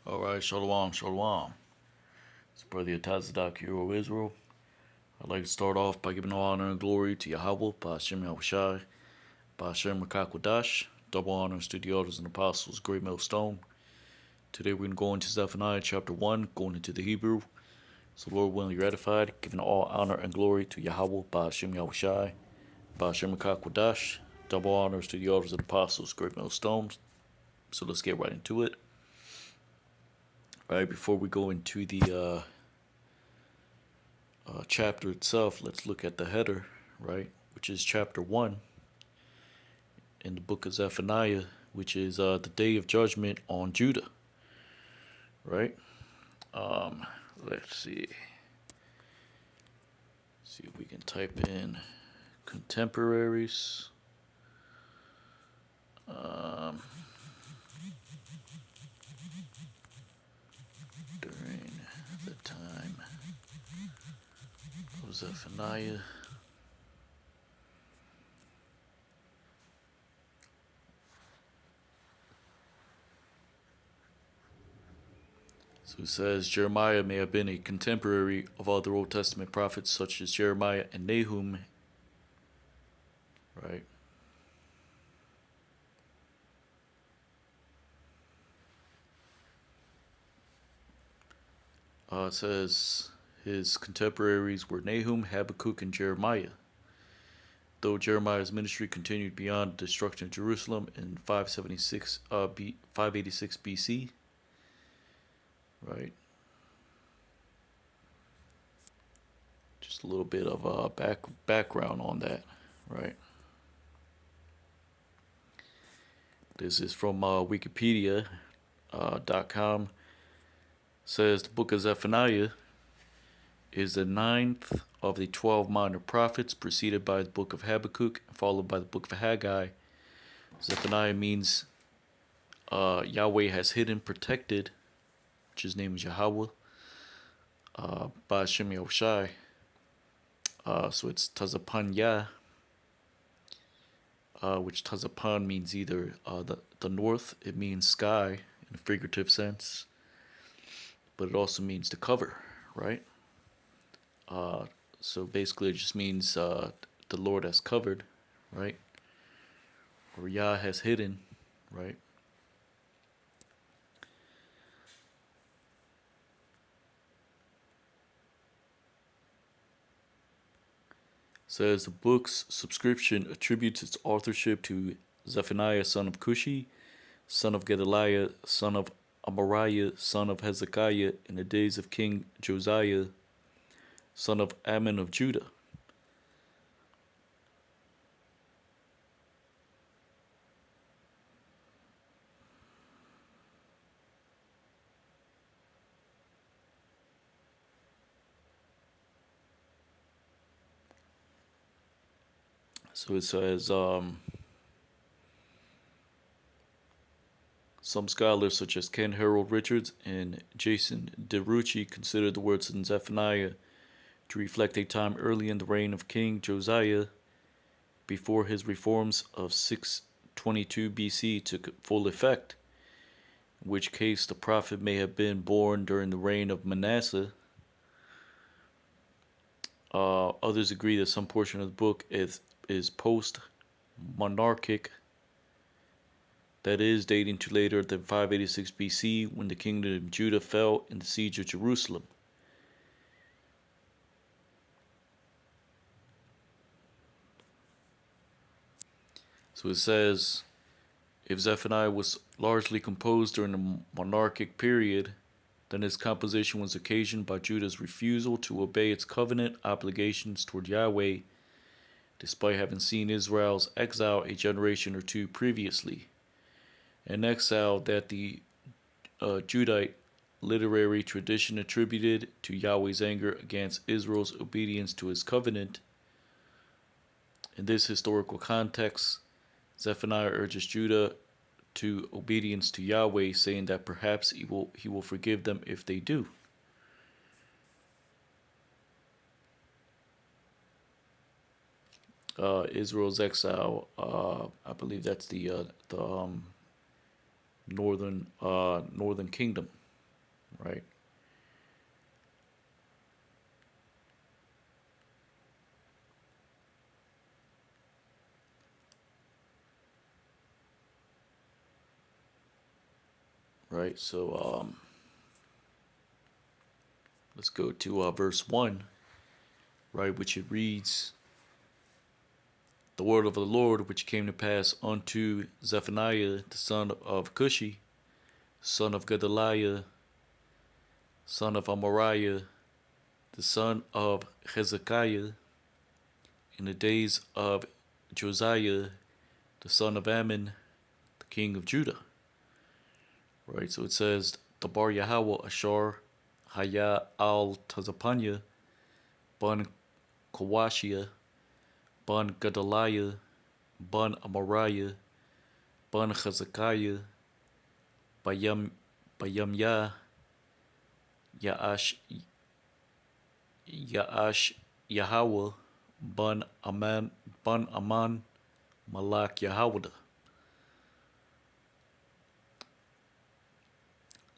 All right, Shalom, Shalom. It's Brother Atazadak, hero of Israel. I'd like to start off by giving all honor and glory to Yahweh, Ba'ashem Yahushai, Ba'ashem Rakakwadash, double honors to the elders and apostles, great millstone. Today we're going to go into Zephaniah chapter 1, going into the Hebrew. So Lord willing, you're edified, giving all honor and glory to Yahweh, Ba'ashem Yahushai, Ba'ashem Rakakwadash, double honors to the elders and apostles, great millstones. So let's get right into it. All right, before we go into the chapter itself, let's look at the header, right, which is chapter 1 in the book of Zephaniah, which is the day of judgment on Judah, right? Let's see if we can type in contemporaries. During the time of Zephaniah. So it says Jeremiah may have been a contemporary of other Old Testament prophets such as Jeremiah and Nahum, right? It says his contemporaries were Nahum, Habakkuk, and Jeremiah. Though Jeremiah's ministry continued beyond the destruction of Jerusalem in 586 BC, right? Just a little bit of background on that, right? This is from Wikipedia.com. Says the book of Zephaniah is the ninth of the 12 minor prophets, preceded by the book of Habakkuk, followed by the book of Haggai. Zephaniah means Yahweh has hidden, protected, which his name is Yahweh, Ba'ashem Yahushai. So it's Tazapan Yah, which Tazapan means either the north, it means sky in a figurative sense, but it also means to cover, right? So basically it just means the Lord has covered, right? Or Yah has hidden, right? Says the book's subscription attributes its authorship to Zephaniah, son of Cushi, son of Gedaliah, son of Amariah, son of Hezekiah, in the days of King Josiah, son of Ammon of Judah. So it says some scholars such as Ken Harold Richards and Jason DeRucci consider the words in Zephaniah to reflect a time early in the reign of King Josiah before his reforms of 622 BC took full effect, in which case the prophet may have been born during the reign of Manasseh. Others agree that some portion of the book is post-monarchic, that is, dating to later than 586 BC, when the kingdom of Judah fell in the siege of Jerusalem. So it says, if Zephaniah was largely composed during the monarchic period, then his composition was occasioned by Judah's refusal to obey its covenant obligations toward Yahweh, despite having seen Israel's exile a generation or two previously. An exile that the Judite literary tradition attributed to Yahweh's anger against Israel's obedience to his covenant. In this historical context, Zephaniah urges Judah to obedience to Yahweh, saying that perhaps he will forgive them if they do. Israel's exile, I believe that's the northern kingdom, right? Right. So let's go to verse 1, right, which it reads, the word of the Lord which came to pass unto Zephaniah the son of Cushi, son of Gedaliah, son of Amariah, the son of Hezekiah, in the days of Josiah the son of Ammon, the king of Judah. Right, so it says, the Bar Yahweh Ashar Haya al Tazapanya, Bun Kawashia, Bun Gedaliah, Bun Amariah, Bun Hezekiah, Bayam Bayamya, Yaash Yaash Yahweh, Bun Aman, Malak Yahweh.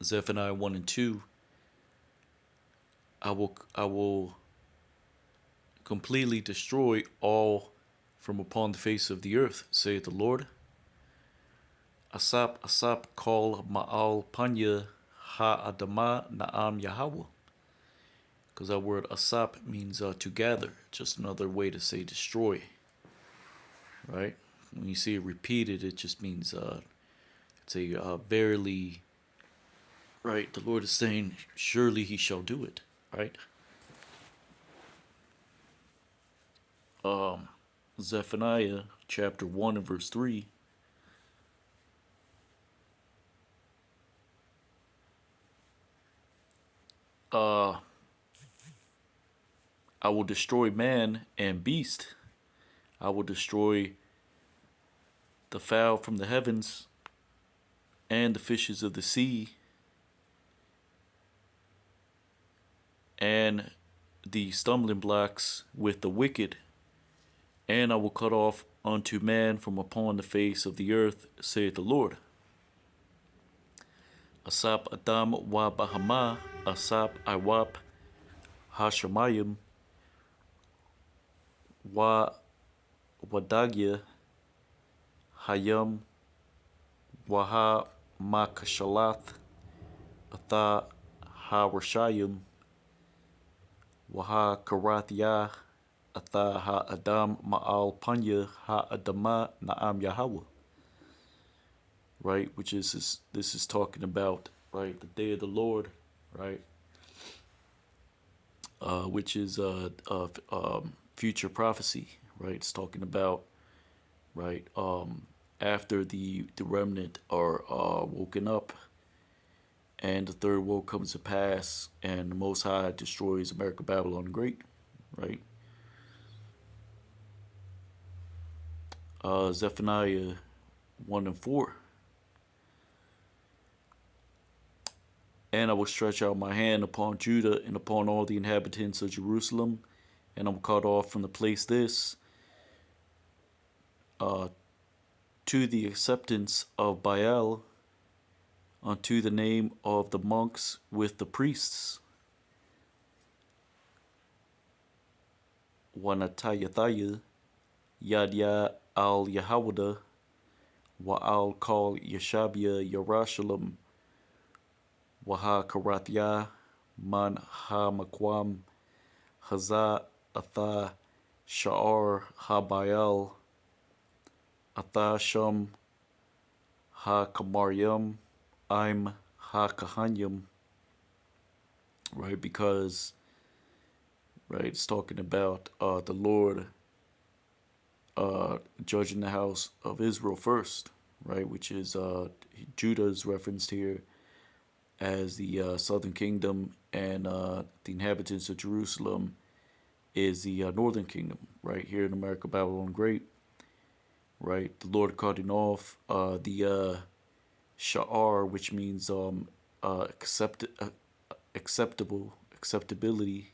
Zephaniah 1 and 2. I will completely destroy all from upon the face of the earth, saith the Lord. Asap kol ma'al panya ha'adama na'am Yahweh. Because that word asap means to gather. Just another way to say destroy. Right? When you see it repeated, it just means it's a verily. Right? The Lord is saying, surely he shall do it. Right? Zephaniah chapter 1 and verse 3. I will destroy man and beast. I will destroy the fowl from the heavens and the fishes of the sea and the stumbling blocks with the wicked. And I will cut off unto man from upon the face of the earth, saith the Lord. Asap Adam wa Bahama, Asap Iwap Hashemayim wa Wadagya Hayam Waha Makashalath Atha Ha-Rashayim Waha Karathya Atha Ha-Adam Ma'al Panya Ha-Adama Na'am Yahweh. Right, which is this is talking about, right, the day of the Lord, right, which is future prophecy, right? It's talking about, right, after the remnant are woken up, and the third woe comes to pass, and the Most High destroys America, Babylon the Great, right? Zephaniah 1 and 4. And I will stretch out my hand upon Judah and upon all the inhabitants of Jerusalem, and I will cut off from the place this, to the acceptance of Baal, unto the name of the monks with the priests. Wanatayathaya, Yadya al Yahawada, wa al kal Yeshabia Yerushalayim, Waha Karathya, Man Ha Makwam, Haza Atha Sha'ar Ha Baal, Atha Shum Ha Kamaryam, I'm Ha Kahanyam. Right, because, right, it's talking about the Lord judging the house of Israel first, right, which is Judah is referenced here as the southern kingdom, and the inhabitants of Jerusalem is the northern kingdom, right, here in America, Babylon Great, right, the Lord cutting off the Sha'ar, which means acceptability,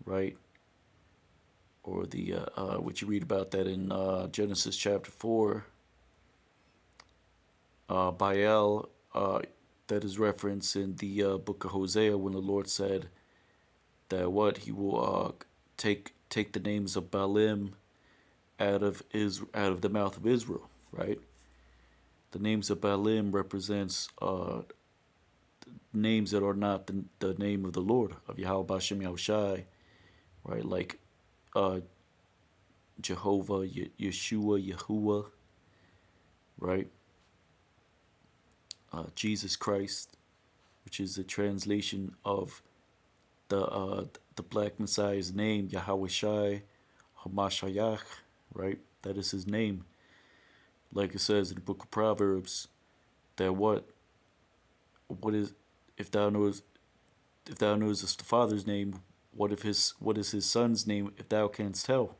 right, or the which you read about that in Genesis chapter 4. Baal that is referenced in the book of Hosea when the Lord said that what he will take the names of Baalim out of the mouth of Israel, right? The names of Baalim represents names that are not the name of the Lord, of Yahweh Bashem Yahushai, right? Like uh, Jehovah, Yeshua, Yahuwah, right? Jesus Christ, which is the translation of the Black Messiah's name, Yahweh Shai, Hamashayach, right? That is his name. Like it says in the book of Proverbs, that what is if thou knows the father's name, what is his son's name if thou canst tell?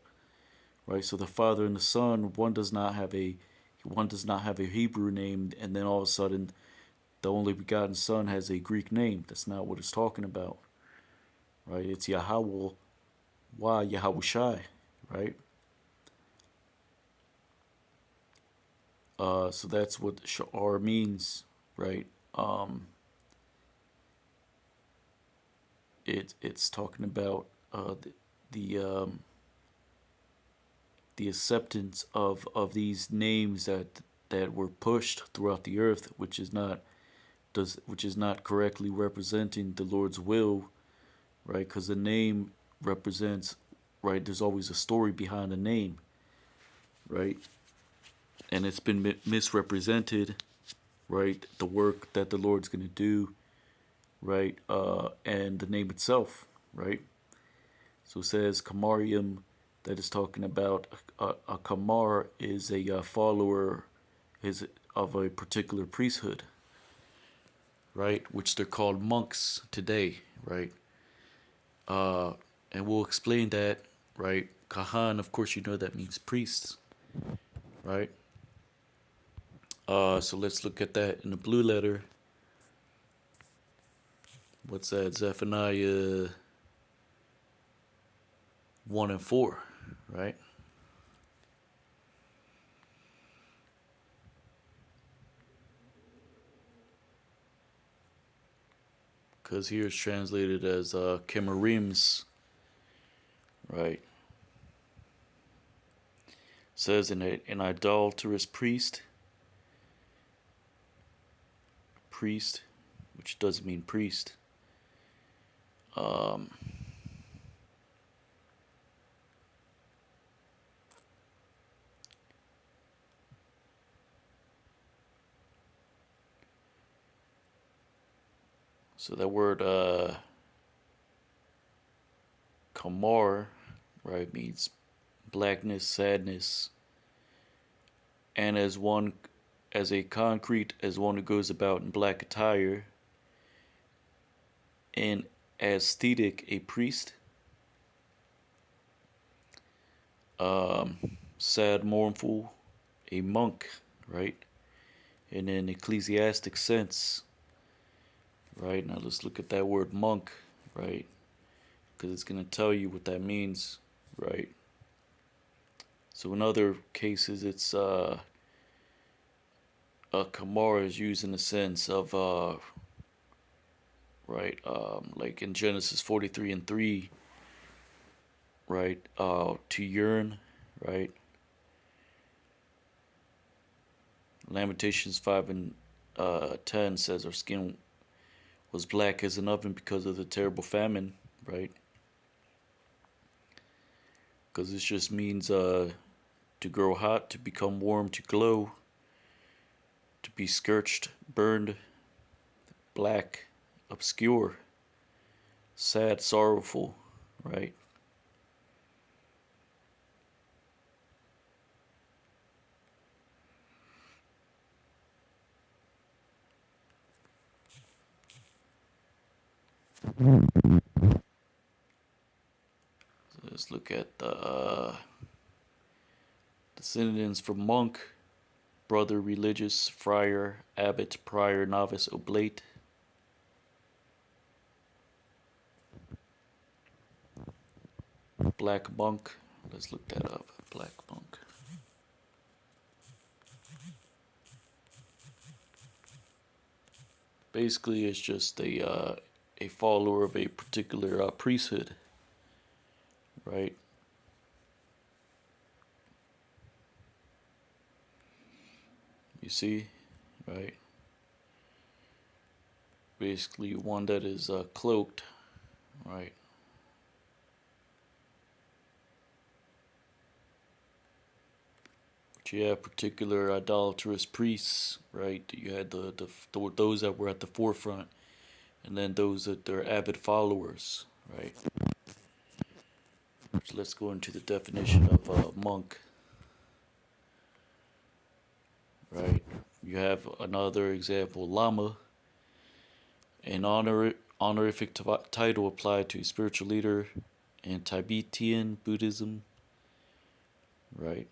Right? So the father and the son, one does not have a Hebrew name, and then all of a sudden the only begotten son has a Greek name. That's not what it's talking about. Right? It's Yahweh, Yahweh Shai, right? So that's what Sha'ar means, right? It's talking about the the acceptance of these names that were pushed throughout the earth, which is not correctly representing the Lord's will, right? Because the name represents, right? There's always a story behind a name, right? And it's been misrepresented, right? The work that the Lord's going to do, right? And the name itself, right? So it says Kamarium, that is talking about a Kamar is a follower is of a particular priesthood, right? Which they're called monks today, right? And we'll explain that, right? Kahan, of course, you know that means priests, right? So let's look at that in the blue letter. What's that? Zephaniah 1 and 4, right? Because here it's translated as Chemarims, right? It says an idolatrous priest, which doesn't mean priest. So that word kamar, right, means blackness, sadness, and as one who goes about in black attire, and aesthetic, a priest, sad, mournful, a monk, right? In an ecclesiastic sense, right? Now let's look at that word monk, right? Because it's going to tell you what that means, right? So in other cases, it's a kamar is used in the sense of right, like in Genesis 43 and 3, right? To yearn, right? Lamentations 5 and 10 says our skin was black as an oven because of the terrible famine, right? Because this just means to grow hot, to become warm, to glow, to be scorched, burned, black, obscure, sad, sorrowful, right? So let's look at the synonyms for monk: brother, religious, friar, abbot, prior, novice, oblate. Black monk. Let's look that up. Black monk. Basically, it's just a follower of a particular priesthood, right? You see, right? Basically, one that is cloaked, right? But you have particular idolatrous priests, right? You had the those that were at the forefront, and then those that are avid followers, right? So let's go into the definition of monk, right? You have another example, lama, an honorific title applied to a spiritual leader in Tibetan Buddhism, right?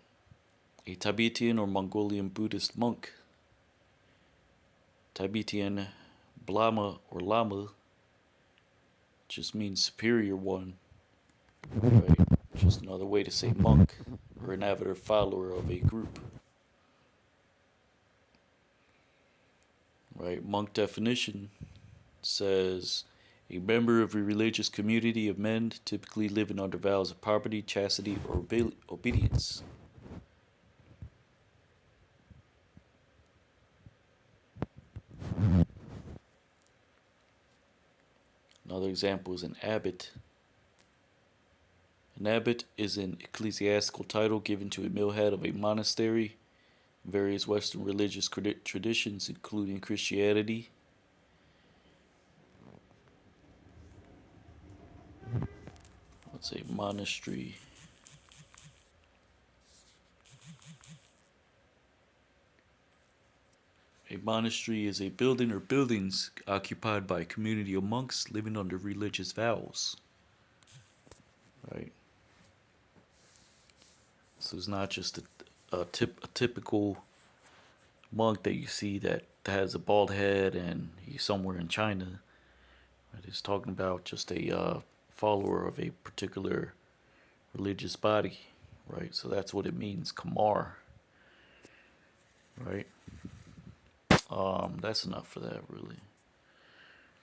A Tibetan or Mongolian Buddhist monk. Tibetan Blama or Lama just means superior one, right? Just another way to say monk or an avid follower of a group, right? Monk definition says a member of a religious community of men typically living under vows of poverty, chastity, or obedience. Another example is an abbot. An abbot is an ecclesiastical title given to a male head of a monastery in various Western religious traditions, including Christianity. Let's say monastery. A monastery is a building or buildings occupied by a community of monks living under religious vows. Right? So it's not just a typical monk that you see that has a bald head and he's somewhere in China. Right? It's talking about just a follower of a particular religious body. Right? So that's what it means, Kamar. Right? That's enough for that, really.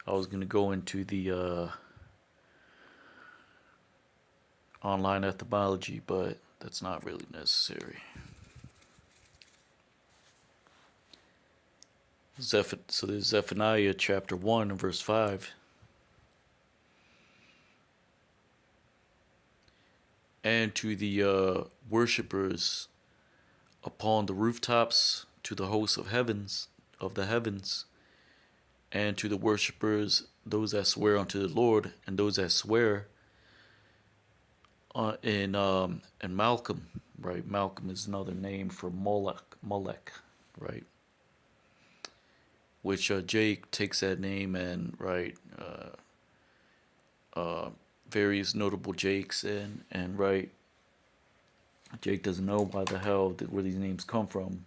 I was gonna go into the online etymology, but that's not really necessary. So there's Zephaniah chapter 1 and verse 5. And to the worshippers upon the rooftops, to the hosts of the heavens, and to the worshippers, those that swear unto the Lord, and those that swear in Malcolm, right? Malcolm is another name for Molech, right? Which Jake takes that name and right various notable Jakes and right. Jake doesn't know why the hell where these names come from,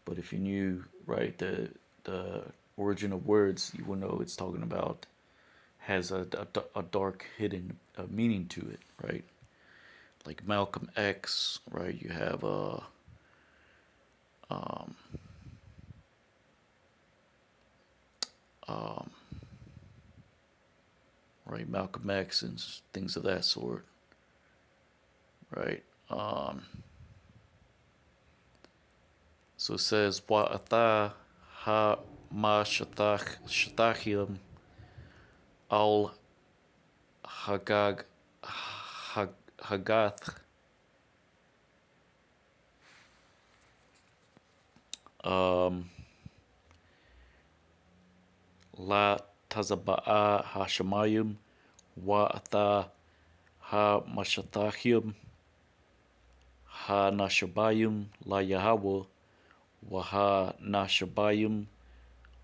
but if you knew right the origin of words, you would know it's talking about has a dark hidden meaning to it, right? Like Malcolm X, right? You have um, um, right, Malcolm X and things of that sort, right? So it says Wa'atha ha ma shatachim al hagag hagath um, la tazaba'a ha shamayim Wa'atha ha mashatachim ha nashabayim la Yahweh Waha Nashabayim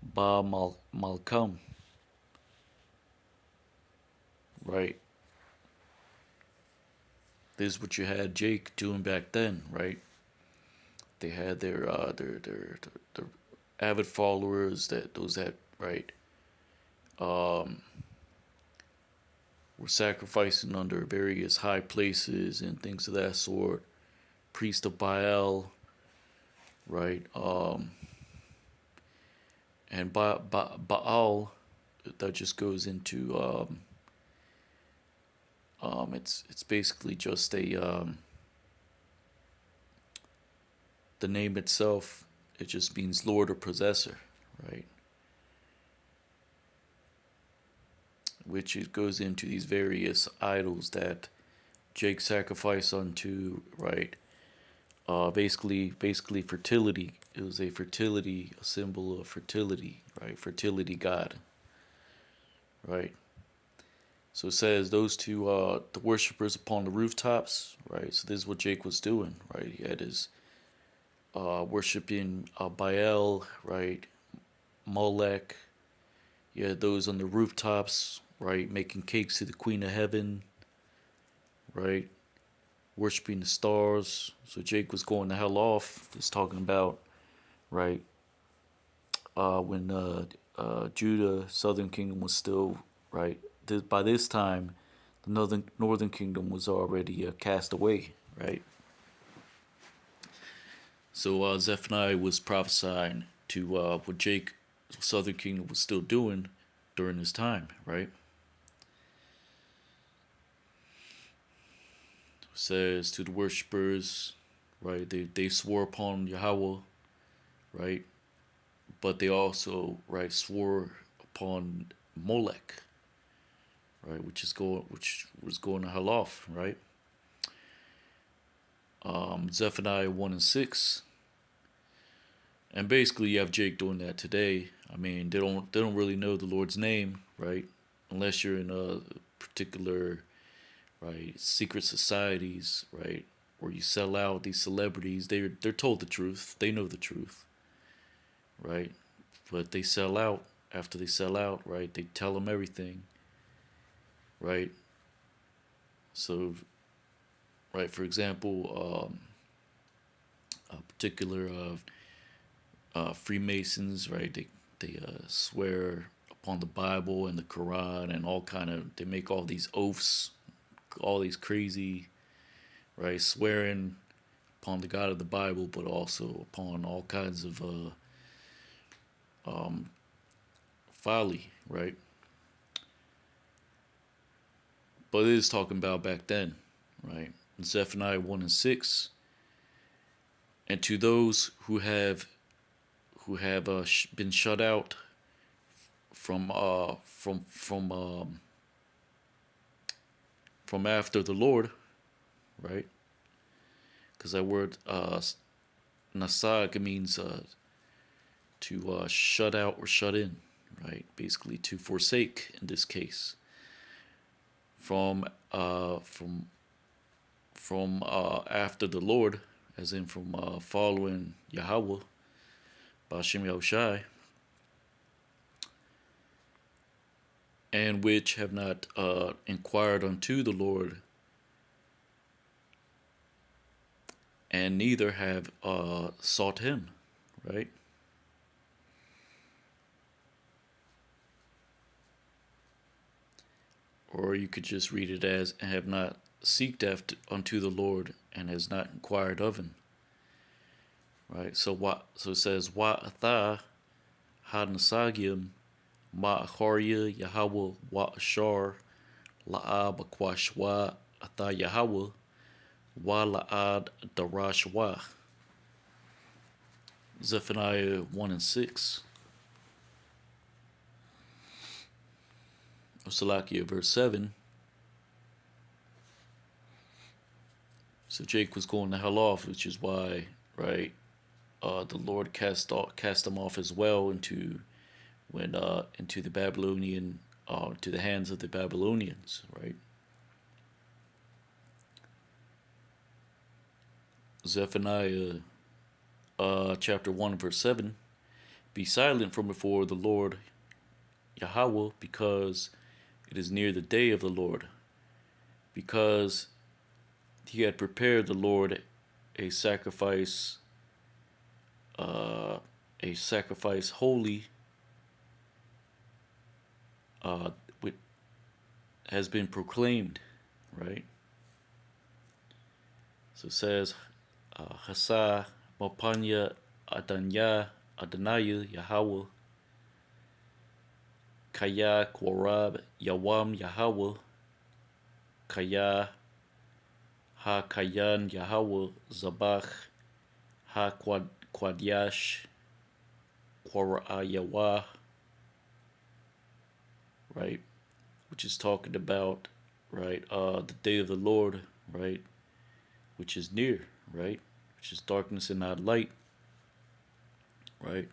Ba Malcolm. Right. This is what you had Jake doing back then, right? They had their avid followers that those that right um, were sacrificing under various high places and things of that sort. Priest of Baal, right? And Baal, that just goes into it's basically just a the name itself. It just means Lord or possessor, right? Which it goes into these various idols that Jake sacrificed unto, right? Basically fertility. It was a symbol of fertility, right? Fertility god, right? So it says those two, the worshippers upon the rooftops, right? So this is what Jake was doing, right? He had his worshiping Baal, right? Molech. You had those on the rooftops, right? Making cakes to the Queen of Heaven, right? Worshiping the stars. So Jake was going the hell off. Just talking about, right? When Judah, Southern Kingdom was still, right? By this time, the Northern Kingdom was already cast away, right? So Zephaniah was prophesying to what Jake, Southern Kingdom, was still doing during his time, right? It says to the worshippers, right? They swore upon Yahweh, right? But they also, right, swore upon Molech, right? Which was going to hell off, right? Zephaniah 1 and 6. And basically, you have Jake doing that today. I mean, they don't really know the Lord's name, right? Unless you're in a particular, right, secret societies, right, where you sell out these celebrities. They're told the truth. They know the truth, right? But they sell out. After they sell out, right, they tell them everything, right? So, right, for example, a particular Freemasons, right? They swear upon the Bible and the Quran and all kind of. They make all these oaths, all these crazy, right? Swearing upon the God of the Bible, but also upon all kinds of folly, right? But it is talking about back then, right? In Zephaniah 1 and 6, and to those who have been shut out from after the Lord, right? Because that word nasag means to shut out or shut in, right? Basically to forsake in this case. From after the Lord, as in from following Yahweh, Bashim Yahushai, and which have not inquired unto the Lord, and neither have sought him, right? Or you could just read it as, and have not seeked after unto the Lord, and has not inquired of him. Right? So it says, Wa atha hadnasagium ma acharya Yahweh wa ashar la'ab akwashwa atha Yahweh wa la'ad darashwa. Zephaniah 1 and 6. Salakia verse 7. So Jake was going the hell off, which is why, right, the Lord cast him off as well into the Babylonian, to the hands of the Babylonians, right? Zephaniah chapter 1 verse 7. Be silent from before the Lord Yahweh, because it is near the day of the Lord, because he had prepared the Lord a sacrifice holy, which has been proclaimed, right? So it says, Hasa Mopanya Adanya Yahweh, Kaya Korab Yawam Yahweh, Kaya Ha Kayan Yahweh, Zabach Ha Quadyash, Kwara Yawah, right? Which is talking about, right, the day of the Lord, right, which is near, right, which is darkness and not light, right?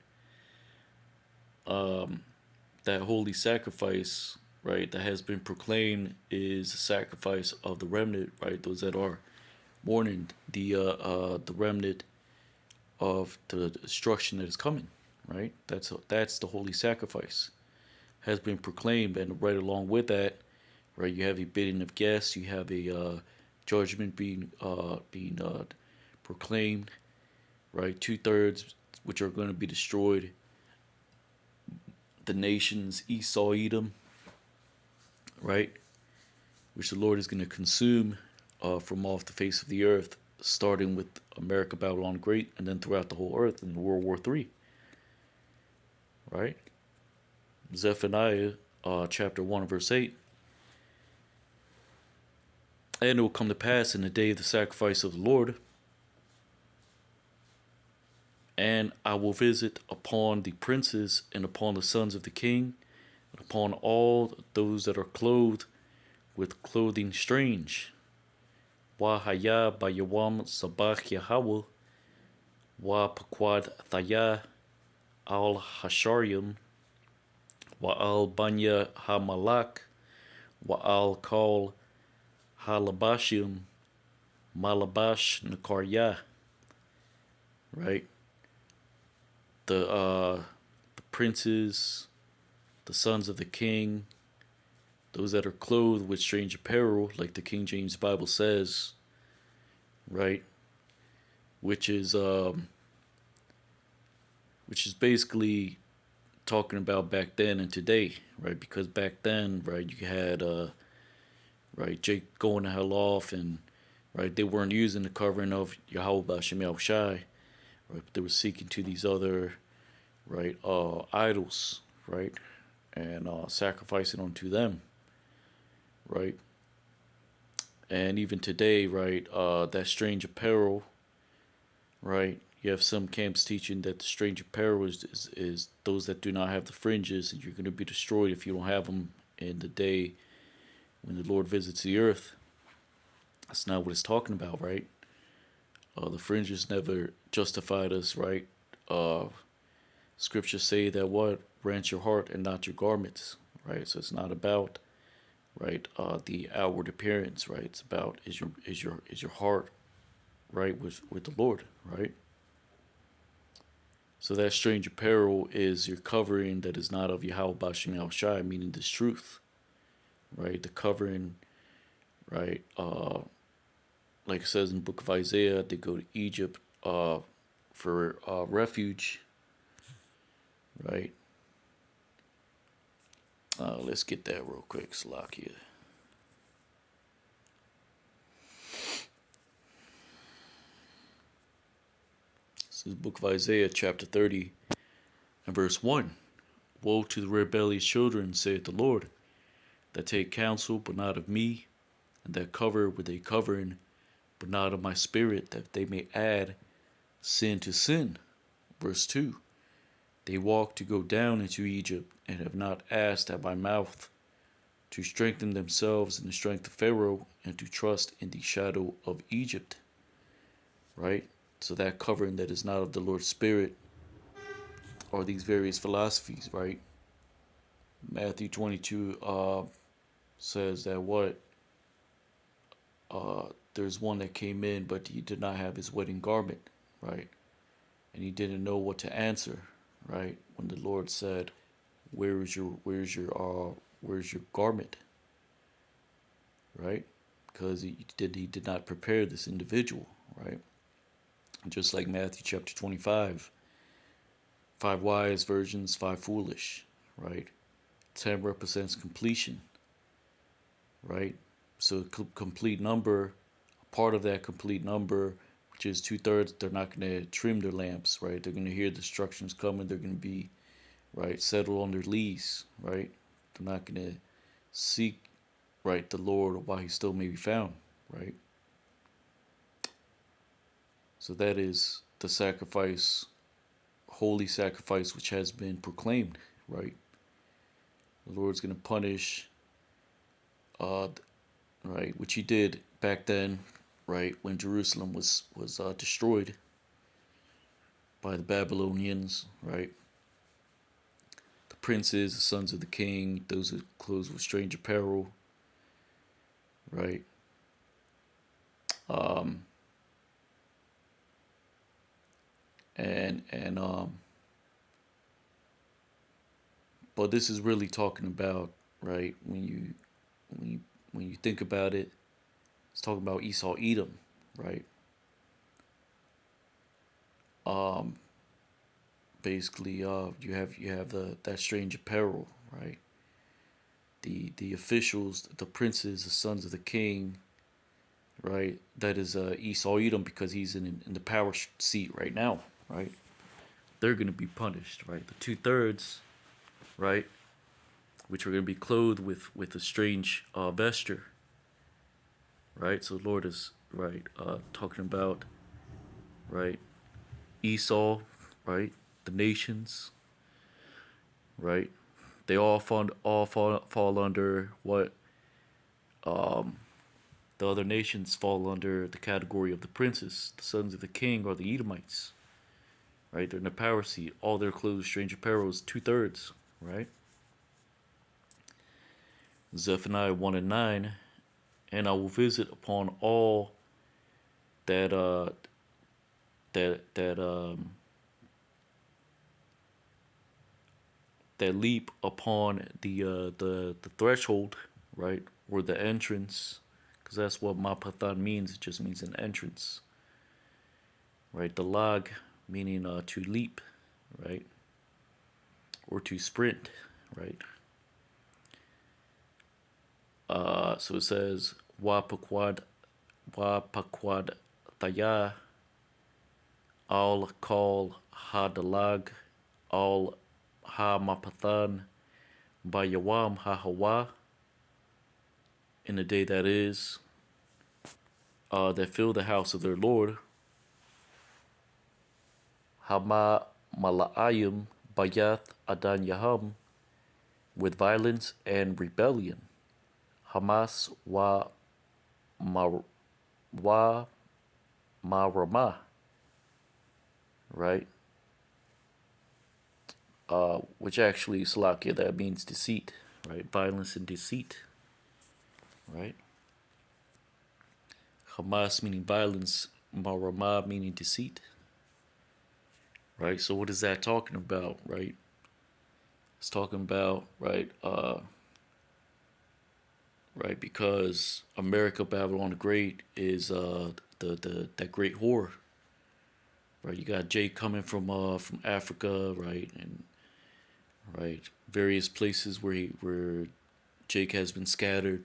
That holy sacrifice, right, that has been proclaimed is the sacrifice of the remnant, right? Those that are mourning the remnant of the destruction that is coming, right? That's the holy sacrifice has been proclaimed, and right along with that, right, you have a bidding of guests, you have a judgment being proclaimed, right? 2/3 which are going to be destroyed. The nations Esau, Edom, right, which the Lord is going to consume from off the face of the earth, starting with America, Babylon Great, and then throughout the whole earth in World War III, right? Zephaniah chapter 1 verse 8. And it will come to pass in the day of the sacrifice of the Lord, and I will visit upon the princes and upon the sons of the king, and upon all those that are clothed with clothing strange. Wa haya bayawam sabach Yahweh, wa paquad thaya al hasharyim, wa al banya hamalak, wa al kal halabashim, malabash nakarya, right? The princes, the sons of the king, those that are clothed with strange apparel, like the King James Bible says, right? Which is basically talking about back then and today, right? Because back then, right, you had right, Jake going to hell off, and right, they weren't using the covering of Yahweh Bashem Yahushai, right? But they were seeking to these other, right, idols, right, and sacrificing unto them, right? And even today, right, that strange apparel, right? You have some camps teaching that the strange apparel is those that do not have the fringes, and you're going to be destroyed if you don't have them in the day when the Lord visits the earth. That's not what it's talking about, right? The fringes never justified us, right? Scriptures say that what rent your heart and not your garments, right? So it's not about, right, the outward appearance, right? It's about is your heart right with the Lord, right? So that strange apparel is your covering that is not of Yahweh Bashem Yahushai, meaning this truth, right? The covering, right? Like it says in the book of Isaiah, they go to Egypt for refuge, right? Let's get that real quick, Salakia. This is the book of Isaiah, chapter 30, and verse 1. Woe to the rebellious children, saith the Lord, that take counsel, but not of me, and that cover with a covering, but not of my spirit, that they may add sin to sin. Verse 2. They walk to go down into Egypt, and have not asked at my mouth, to strengthen themselves in the strength of Pharaoh, and to trust in the shadow of Egypt. Right? So that covering that is not of the Lord's Spirit are these various philosophies, right? Matthew 22 says that what? There's one that came in, but he did not have his wedding garment, right? And he didn't know what to answer, right? When the Lord said, where's your garment?" Right? Because he did not prepare this individual, right? Just like Matthew chapter 25, 5 wise virgins, 5 foolish, right? 10 represents completion, right? So complete number, part of that complete number, which is 2/3, they're not going to trim their lamps, right? They're going to hear destructions coming. They're going to be, right, settled on their lees, right? They're not going to seek, right, the Lord while he still may be found, right? So that is the sacrifice, holy sacrifice, which has been proclaimed, right? The Lord's going to punish, uh, right, which he did back then, right, when Jerusalem was destroyed by the Babylonians, right? The princes, the sons of the king, those who clothed with strange apparel, right? Um, and but this is really talking about, right, when you think about it, it's talking about Esau Edom, right? Um, Basically, you have that strange apparel, right? The officials, the princes, the sons of the king, right? That is Esau Edom, because he's in the power seat right now, right? They're going to be punished, right? The 2/3, right, which are going to be clothed with a strange vesture, right? So the Lord is, right, talking about, right, Esau, right, the nations, right? They all fall under what, um, the other nations fall under the category of the princes, the sons of the king, or the Edomites, right? They're in the power seat. All their clothes, strange apparel is 2/3, right? Zephaniah 1:9, and I will visit upon all that that that that leap upon the threshold, right, or the entrance, because that's what mapathan means. It just means an entrance, right? The lag meaning to leap, right, or to sprint, right? So it says wapakwad taya al kal hadalag al ha mapathan bayawam ha hawa, in the day that is, that fill the house of their Lord, hama malaayim bayath adan yaham, with violence and rebellion, Hamas wa marama, right? Which actually, Salakia, that means deceit, right? Violence and deceit, right? Hamas meaning violence, marama meaning deceit, right? So what is that talking about, right? It's talking about, right, right, because America, Babylon the Great is the that great whore, right? You got Jake coming from Africa, right, and right, various places where Jake has been scattered,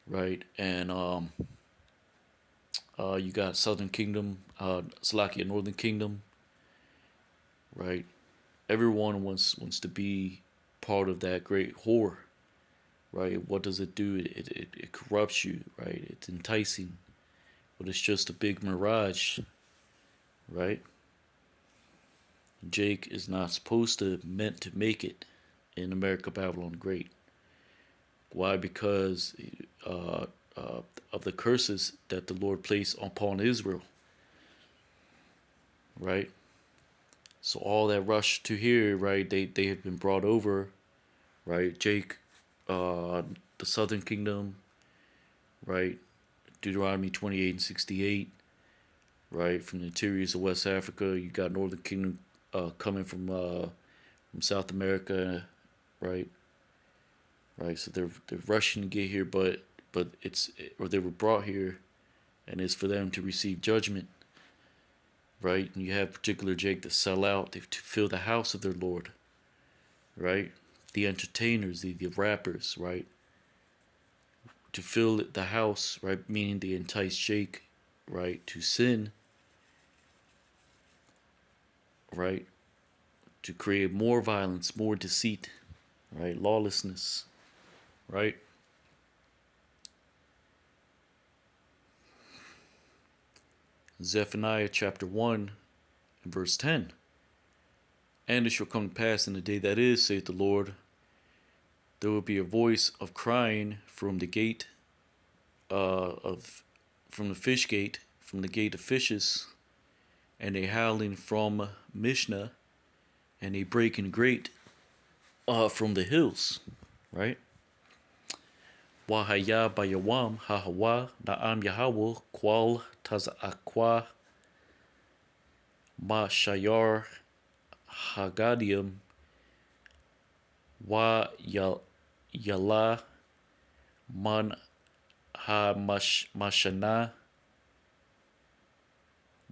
right, and you got Southern Kingdom, Salakia, Northern Kingdom, right. Everyone wants to be part of that great whore, right? What does it do? It corrupts you, right? It's enticing, but it's just a big mirage, right? Jake is not meant to make it in America, Babylon the Great. Why? Because uh, of the curses that the Lord placed upon Israel, right? So all that rush to here, right? They have been brought over, right? Jake, uh, the Southern Kingdom, right? Deuteronomy 28:68, right? From the interiors of West Africa, you got Northern Kingdom coming from South America, right? Right. So they're rushing to get here, but or they were brought here, and it's for them to receive judgment, right? And you have particular Jake to sell out, to fill the house of their Lord, right? The entertainers, the rappers, right? To fill the house, right? Meaning they entice Jake, right, to sin, right? To create more violence, more deceit, right? Lawlessness, right? Zephaniah chapter 1 and verse 10. And it shall come to pass in the day that is, saith the Lord, there will be a voice of crying from the gate from the fish gate, from the gate of fishes, and a howling from Mishnah, and a breaking great from the hills, right? Wahaya bayawam hahawa na'am Yahawah kwal tazakwa ma shayar hagadium wa yala man ha mashana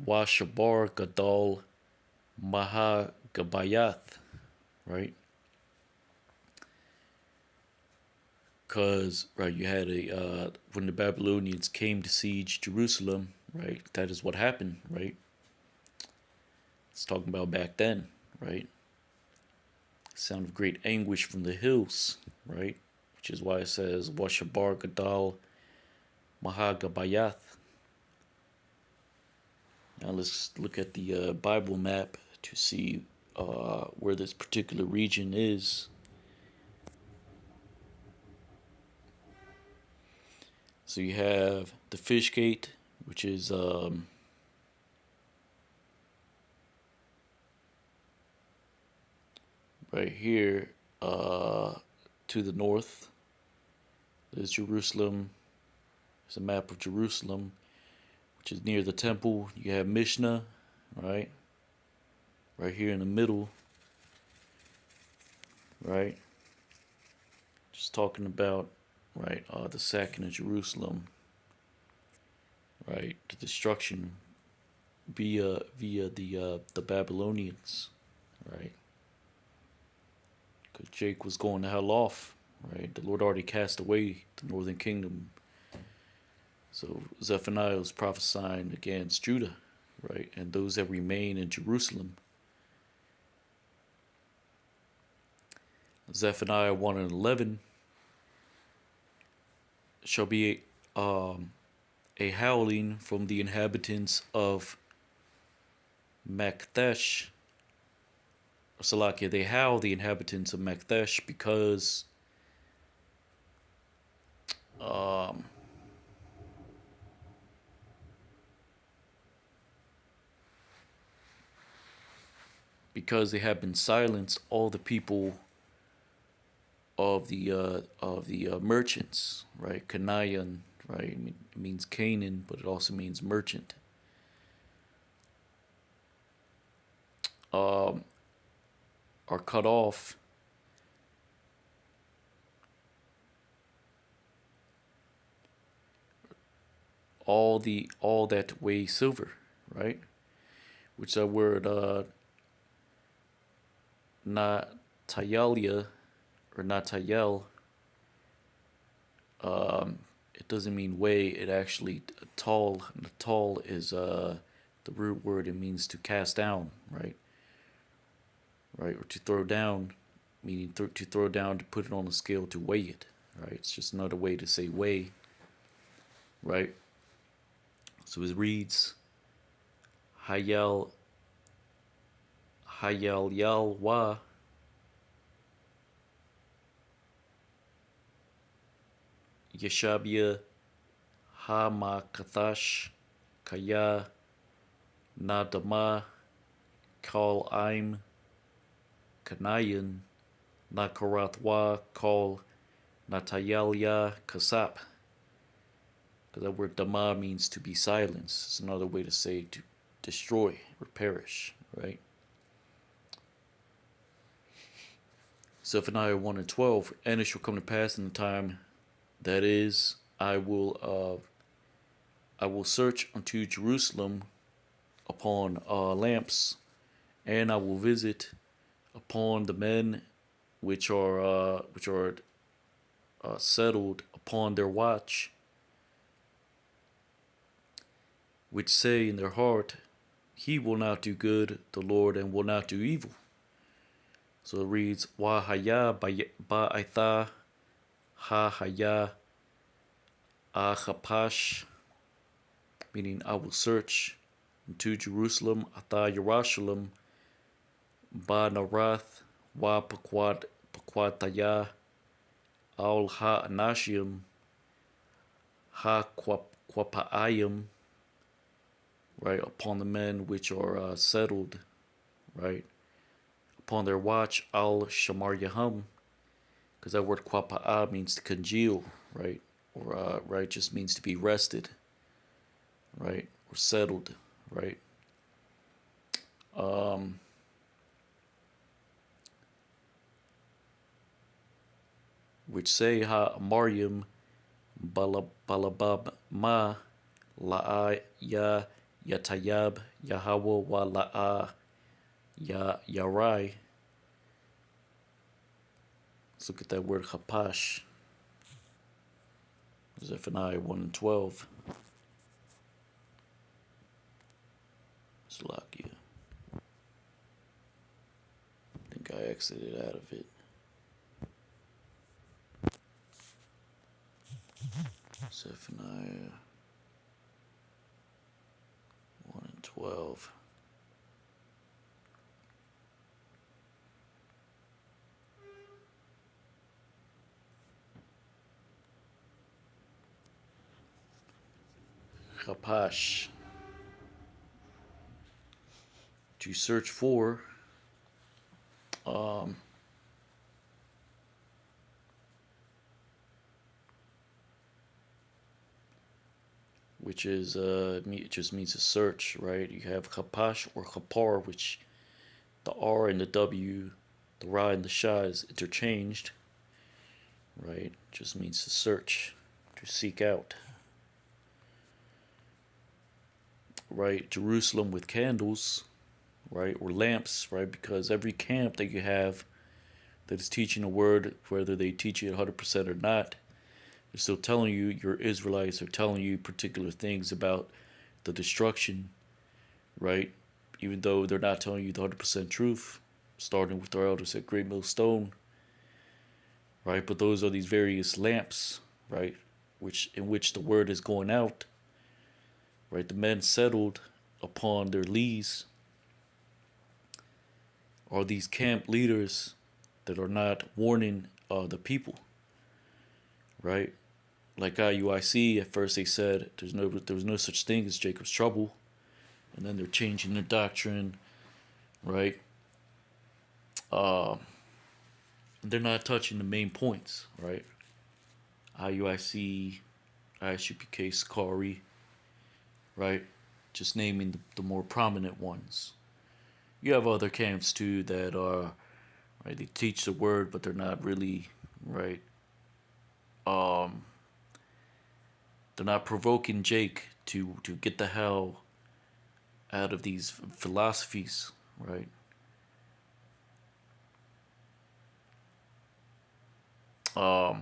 wa shabar gadol maha gabayath, right? Because, right, you had when the Babylonians came to siege Jerusalem, right, that is what happened, right? It's talking about back then, right? Sound of great anguish from the hills, right? Which is why it says, Washabar Gadal Mahagabayath. Now let's look at the Bible map to see where this particular region is. So you have the Fish Gate, which is right here to the north. There's Jerusalem. There's a map of Jerusalem, which is near the temple. You have Mishnah, right? Right here in the middle, right? Just talking about, right, the sacking of Jerusalem, right? The destruction via the Babylonians, right? Because Jake was going to hell off, right? The Lord already cast away the northern kingdom. So Zephaniah was prophesying against Judah, right? And those that remain in Jerusalem. Zephaniah 1 and 11 shall be a howling from the inhabitants of Makthesh. Salakia, they howl the inhabitants of Makthesh because they have been silenced all the people of the merchants, right? Canaan, right? It means Canaan, but it also means merchant. Are cut off all that weigh silver, right? Which that word Natayalia or Natayel, it doesn't mean weigh. It actually Natal is the root word. It means to cast down, right? Right, or to throw down, meaning to throw down, to put it on a scale, to weigh it, right? It's just another way to say weigh, right? So it reads, Hayal Yalwa Yeshabia Hamakathash Kaya Nadama Kal Aim Kanayan Nakarathwa Kal Natayalya Kasap. Because that word Dama means to be silenced. It's another way to say to destroy or perish, right? Zephaniah 1 and 12, and it shall come to pass in the time that is, I will search unto Jerusalem upon lamps, and I will visit upon the men which are settled upon their watch, which say in their heart, He will not do good, the Lord, and will not do evil. So it reads, Wa haya ba'itha ha haya achapash, meaning I will search into Jerusalem, Atha Yerushalayim, Ba Narath, Wa Paquataya, Al Ha Anashim, Ha Quapaayim, right, upon the men which are settled, right, upon their watch, Al Shamar Yahum, because that word Quapa'a means to congeal, right, or right, just means to be rested, right, or settled, right. Which say ha Maryam balabab ma la'a ya yatayab Yahweh wa la'a ya yarai. Let's look at that word chapash. Zephaniah 1:12. Salakia. I think I exited out of it. Zephaniah 1:12. Chapash. To search for. Which is it just means to search, right? You have chapash or chapar, which the R and the W, the Ra and the Sha is interchanged, right? Just means to search, to seek out, right? Jerusalem with candles, right? Or lamps, right? Because every camp that you have that is teaching a word, whether they teach it 100% or not, they're still telling you you're Israelites, they're telling you particular things about the destruction, right? Even though they're not telling you the 100% truth, starting with our elders at Great Mill Stone, right? But those are these various lamps, right? In which the word is going out, right? The men settled upon their lees are these camp leaders that are not warning the people, right? Like IUIC, at first they said there was no such thing as Jacob's trouble, and then they're changing their doctrine, right? They're not touching the main points, right? IUIC, ISUPK, Sakari, right? Just naming the more prominent ones. You have other camps too that are, right? They teach the word, but they're not really, right? They're not provoking Jake to get the hell out of these philosophies, right? So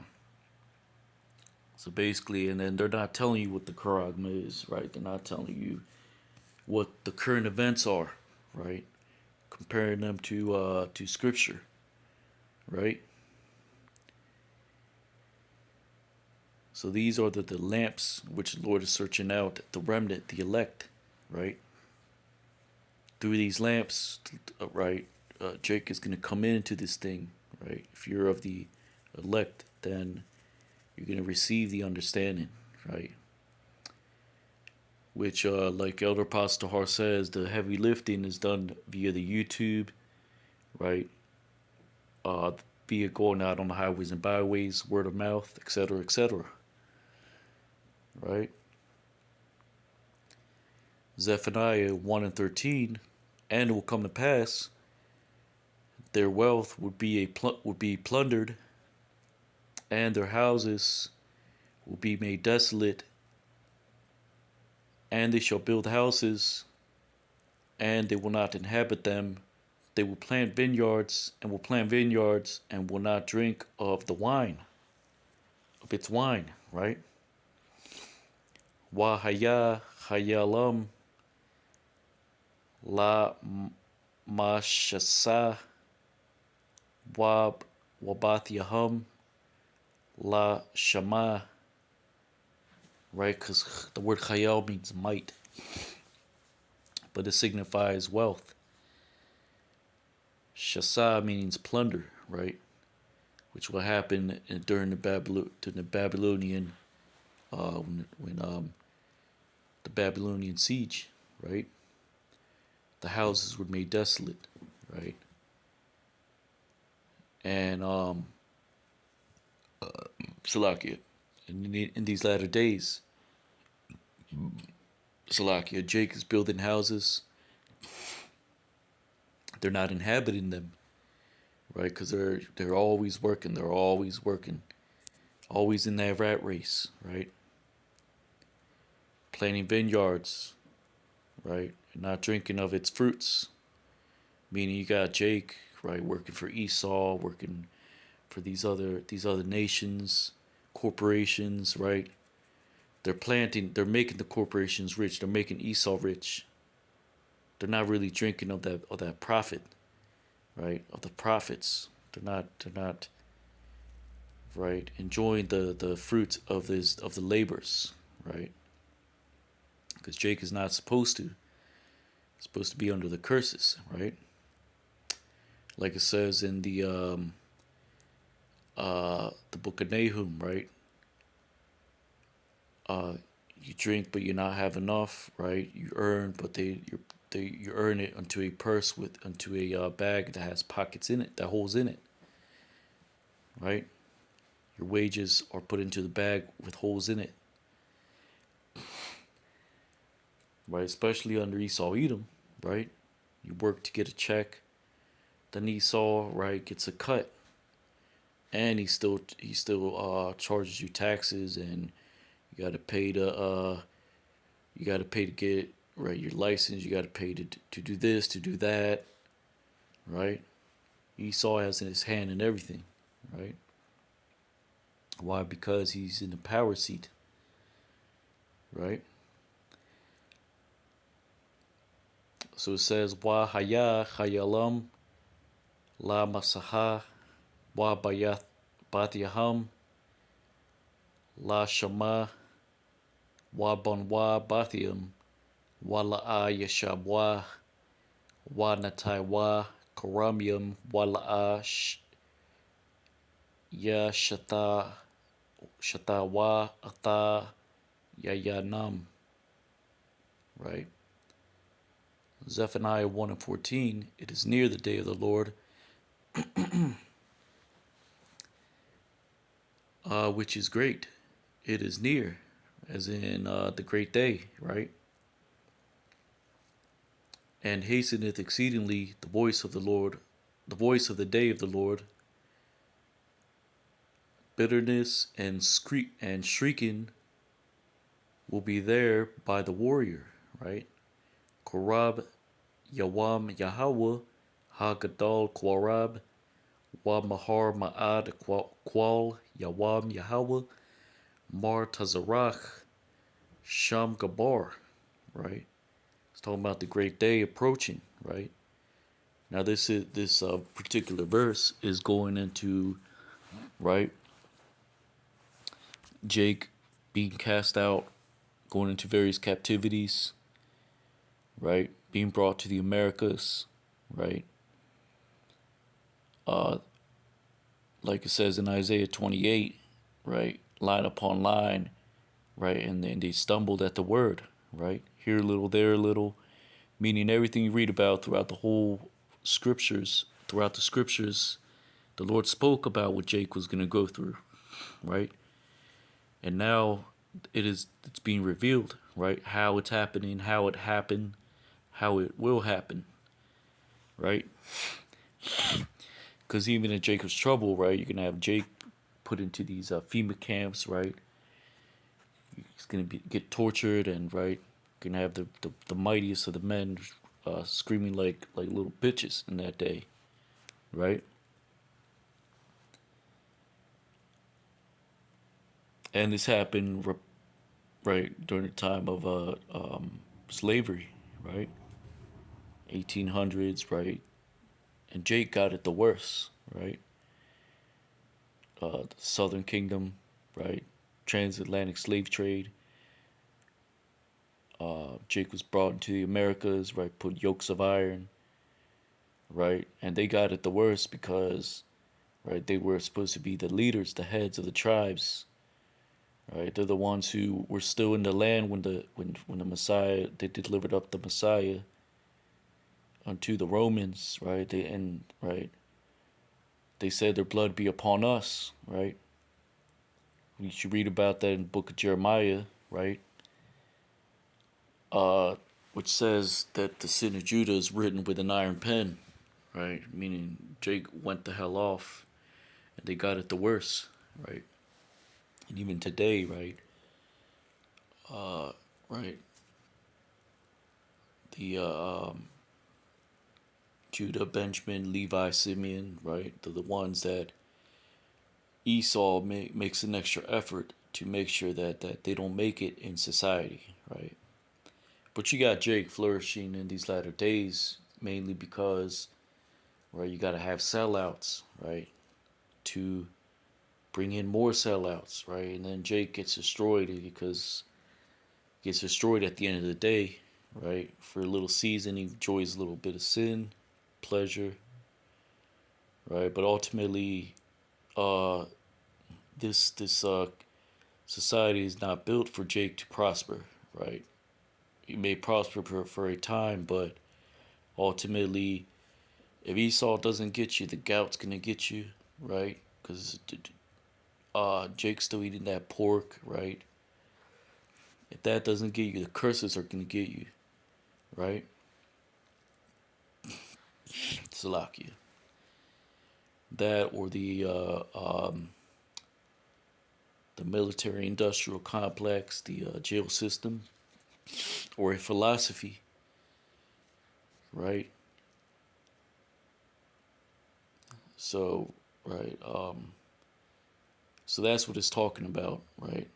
basically, and then they're not telling you what the charagma is, right? They're not telling you what the current events are, right? Comparing them to scripture, right? So these are the lamps which the Lord is searching out, the remnant, the elect, right? Through these lamps, right? Jake is going to come into this thing, right? If you're of the elect, then you're going to receive the understanding, right? Which, like Elder Pastor Har says, the heavy lifting is done via the YouTube, right? Via going out on the highways and byways, word of mouth, etc., right? Zephaniah 1:13, and it will come to pass, their wealth would be plundered, and their houses will be made desolate, and they shall build houses, and they will not inhabit them. They will plant vineyards, and will not drink of its wine, right? Wahaya hayalam la mashasa Wab Wabath Yahum La Shama, right? Because the word Chayal means might, but it signifies wealth. Shasa means plunder, right? Which will happen during the Babylonian when the Babylonian siege, right? The houses were made desolate, right? And Salakia, in these latter days, Salakia, Jake is building houses. They're not inhabiting them, right? Because they're always working. They're always working, always in that rat race, right? Planting vineyards, right? And not drinking of its fruits. Meaning you got Jake, right, working for Esau, working for these other nations, corporations, right? They're making the corporations rich. They're making Esau rich. They're not really drinking of that profit, right? Of the profits. They're not right enjoying the fruits of the labors, right? Because Jake is not supposed to. He's supposed to be under the curses, right? Like it says in the book of Nahum, right? Uh, you drink, but you not have enough, right? You earn, but you earn it onto a purse onto a bag that has pockets in it, that holes in it, right? Your wages are put into the bag with holes in it, right? Especially under Esau Edom, right? You work to get a check, then Esau, right, gets a cut, and he still charges you taxes, and you got to pay to get right your license. You got to pay to do this, to do that, right? Esau has in his hand and everything, right? Why? Because he's in the power seat, right? So it says, Wa haya hayalam la masaha wa bayath batyaham la shama wa bonwa bathium wa la'a yashabwa wa nataiwa karamium wa la'a ya shatawa ata yayanam, right? Zephaniah 1 and 14, it is near the day of the Lord, which is great. It is near, as in the great day, right? And hasteneth exceedingly the voice of the Lord, the voice of the day of the Lord. Bitterness and shrieking will be there by the warrior, right? Korab Yawam Yahweh Hagadol Kwarab Wa Mahar Ma'ad Kwal Yawam Yahweh Mar Tazarach Sham Gabar, right? It's talking about the great day approaching, right? Now this particular verse is going into, right, Jake being cast out, going into various captivities, right, being brought to the Americas, right? Uh, like it says in Isaiah 28, right, line upon line, right, and then they stumbled at the word, right, here a little, there a little, meaning everything you read about throughout the scriptures, the Lord spoke about what Jake was going to go through, right? And now it's being revealed, right? How it's happening, how it happened, how it will happen, right? Because even in Jacob's trouble, right, you're gonna have Jake put into these FEMA camps, right? He's gonna get tortured, and right, gonna have the mightiest of the men screaming like little bitches in that day, right? And this happened right during the time of slavery, right? 1800s, right? And Jake got it the worst, right? The Southern Kingdom, right? Transatlantic slave trade. Jake was brought into the Americas, right? Put yokes of iron, right? And they got it the worst because, right, they were supposed to be the leaders, the heads of the tribes, right? They're the ones who were still in the land when the Messiah, they delivered up the Messiah unto the Romans, right? They said their blood be upon us, right? We should read about that in the book of Jeremiah, right? Uh, which says that the sin of Judah is written with an iron pen, right? Meaning Jake went the hell off, and they got it the worst, right? And even today, right? Right, the Judah, Benjamin, Levi, Simeon, right? They're the ones that Esau makes an extra effort to make sure that they don't make it in society, right? But you got Jake flourishing in these latter days mainly because, right, you got to have sellouts, right, to bring in more sellouts, right? And then Jake gets destroyed because he gets destroyed at the end of the day, right? For a little season, he enjoys a little bit of sin, pleasure, right? But ultimately, uh, this society is not built for Jake to prosper, right? He may prosper for a time, but ultimately, if Esau doesn't get you, the gout's gonna get you, right? Because Jake's still eating that pork, right? If that doesn't get you, the curses are gonna get you, right? Salakia. That or the military-industrial complex, the jail system, or a philosophy, right? So, right, so that's what it's talking about, right?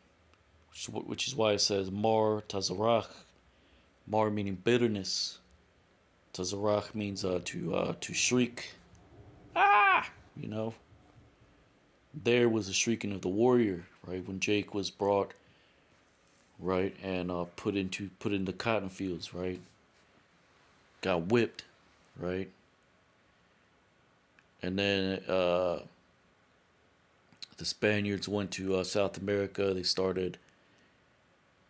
Which is why it says Mar Tazarach, Mar meaning bitterness. Tazarach means to shriek. Ah, you know. There was a shrieking of the warrior, right? When Jake was brought, right, and put in the cotton fields, right? Got whipped, right? And then the Spaniards went to South America. They started,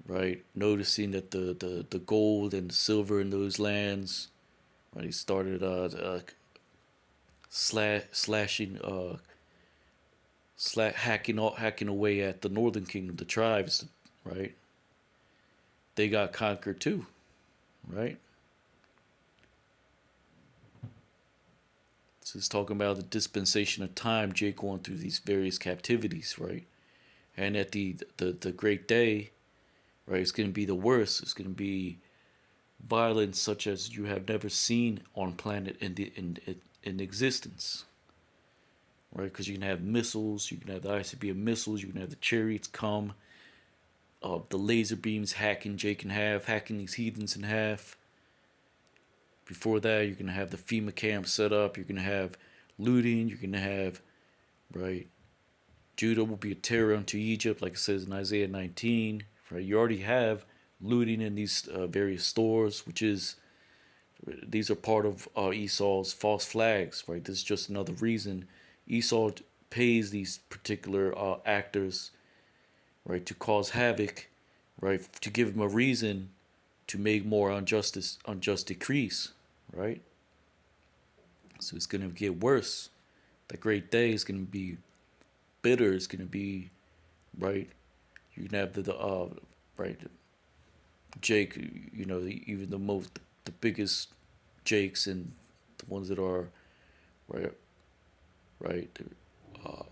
right, noticing that the gold and the silver in those lands, right? They started slashing, hacking away at the Northern Kingdom, the tribes, right? They got conquered too, right? So it's talking about the dispensation of time, Jake going through these various captivities, right? And at the great day, right, it's going to be the worst. It's going to be violence such as you have never seen on planet in existence, right? Because you can have missiles, you can have the ICBM missiles, you can have the chariots come, the laser beams hacking Jake in half, hacking these heathens in half. Before that, you're gonna have the FEMA camp set up. You're gonna have looting. You're gonna have, right. Judah will be a terror unto Egypt, like it says in Isaiah 19. Right. You already have looting in these various stores, which is these are part of Esau's false flags. Right. This is just another reason Esau pays these particular actors, right, to cause havoc, right, to give him a reason to make more unjust decrees, right? So it's gonna get worse. The great day is gonna be bitter. It's gonna be, right. You can have the right, Jake. You know, even the biggest Jakes and the ones that are, right, right, uh,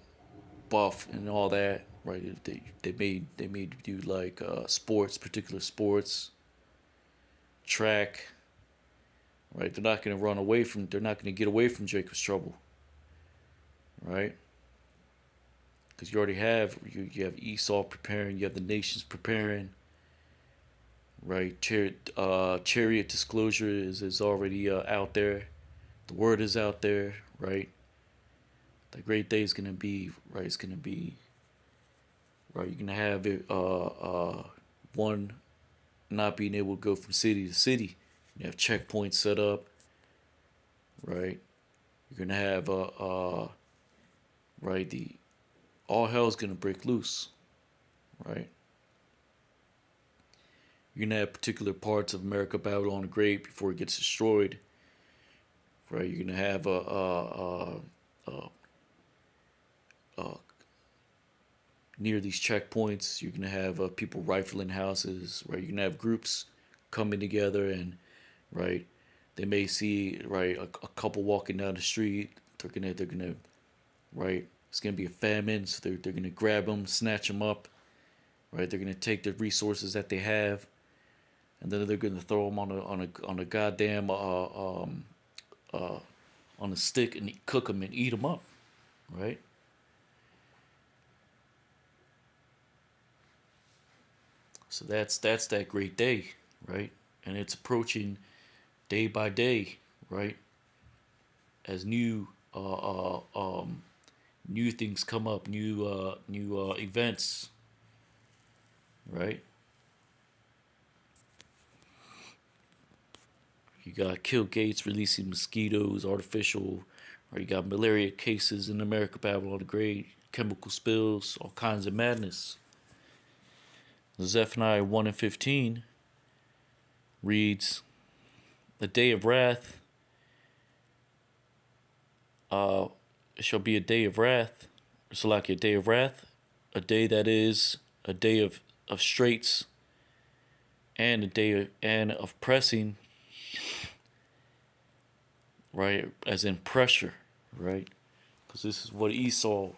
buff and all that, right. They made do like sports, particular sports, track, right. They're not gonna run away from. They're not gonna get away from Jacob's trouble, right? Because you have Esau preparing, you have the nations preparing, right? Chariot disclosure is already out there. The word is out there, right? The great day is gonna be right. It's gonna be right. You're gonna have it. One not being able to go from city to city. You have checkpoints set up. Right. You're gonna have right the all hell's gonna break loose. Right. You're gonna have particular parts of America Babylon the Great before it gets destroyed. Right. You're gonna have uh, near these checkpoints. You're gonna have people rifling houses. Right. You're gonna have groups coming together and right. They may see right a couple walking down the street. They're gonna right. It's gonna be a famine, so they're gonna grab them, snatch them up. Right. They're gonna take the resources that they have, and then they're gonna throw them on a goddamn uh, on a stick and cook them and eat them up. Right. So that's that great day, right? And it's approaching day by day, right? As new things come up, new events, right? You got Kill Gates releasing mosquitoes, artificial, or you got malaria cases in America, Babylon the Great, chemical spills, all kinds of madness. Zephaniah 1 and 15 reads, "The day of wrath, it shall be a day of wrath, so like a day of wrath, a day that is a day of straits, and a day of pressing, right? As in pressure, right? Because this is what Esau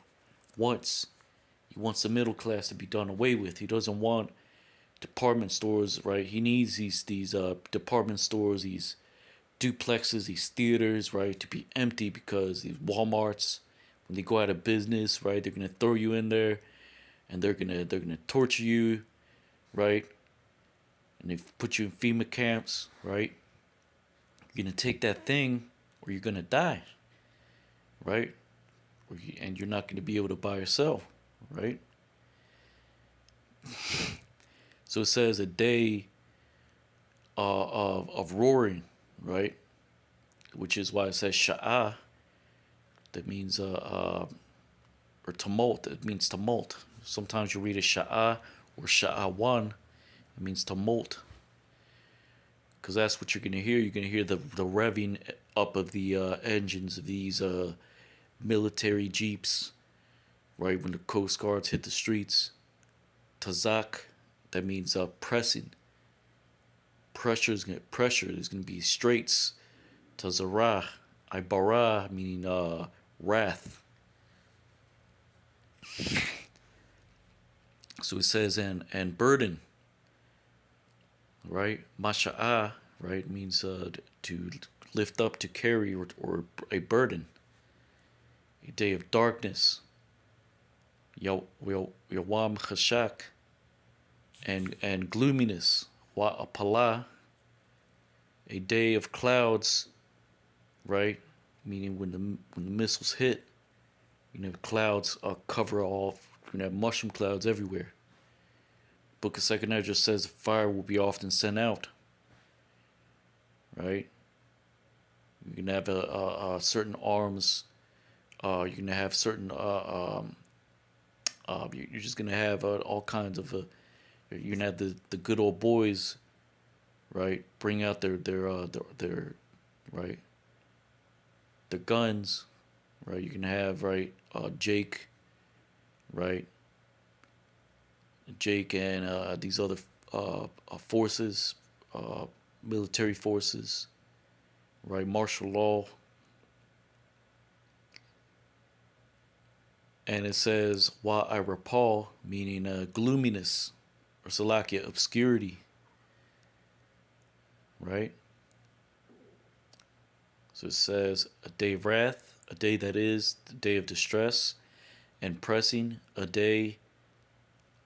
wants. He wants the middle class to be done away with. He doesn't want department stores, right? He needs these department stores, these duplexes, these theaters, right, to be empty because these WalMarts, when they go out of business, right, they're gonna throw you in there, and they're gonna torture you, right, and they put you in FEMA camps, right. You're gonna take that thing, or you're gonna die, right, and you're not gonna be able to buy or sell, right. So it says a day of roaring, right, which is why it says sha'ah. That means or tumult. It means tumult. Sometimes you read a sha'ah or sha'awan. It means tumult. Because that's what you're going to hear. You're going to hear the revving up of the engines of these military jeeps, right? When the Coast Guards hit the streets. Tazak, that means pressing. Pressure. There's going to be straits. Tazarah, Ibara, meaning wrath. So it says, and burden, right? Masha'ah, right, means to lift up, to carry, or a burden. A day of darkness. Yawam chashak, and gloominess. Wa'apala, a day of clouds, right? Meaning when the missiles hit, clouds cover all. You're gonna have mushroom clouds everywhere. Book of Second Ezra says fire will be often sent out. Right? You're gonna have certain arms. You're gonna have certain. You're just gonna have all kinds of. You're gonna have the good old boys, right? Bring out their right. Their guns, right? You can have right Jake, right? Jake and these other forces, military forces, right? Martial law. And it says, "Wa I repal," meaning gloominess, or salakia, obscurity, right? So it says, a day of wrath, a day that is the day of distress and pressing, a day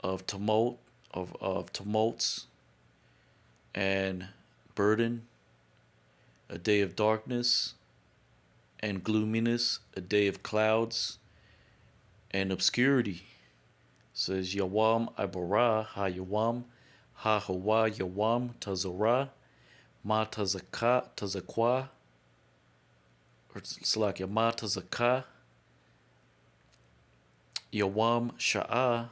of tumult, of tumults and burden, a day of darkness and gloominess, a day of clouds and obscurity. It says Yawam Ibara Ha Yawam Ha Hawa Yawam Tazara Ma Tazaka Tazakwa or Salakia Ma Tazaka Yawam Sha'a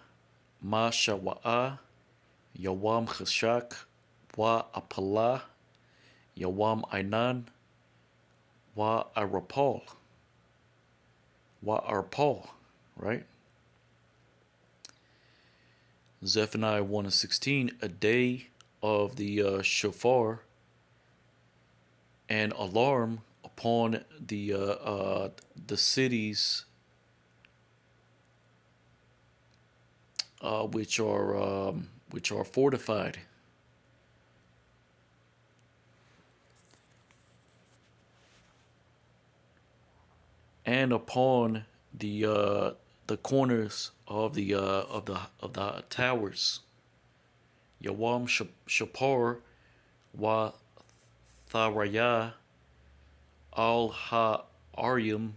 Ma Shawa'a Yawam Chashak Wa Apala Yawam Ainan Wa Arapal. Wa Arpal, right? Zephaniah 1 and 16, a day of the shofar and alarm upon the cities which are fortified. And upon the corners of the towers. Yawam Shapar wa Tharaya al ha Aryam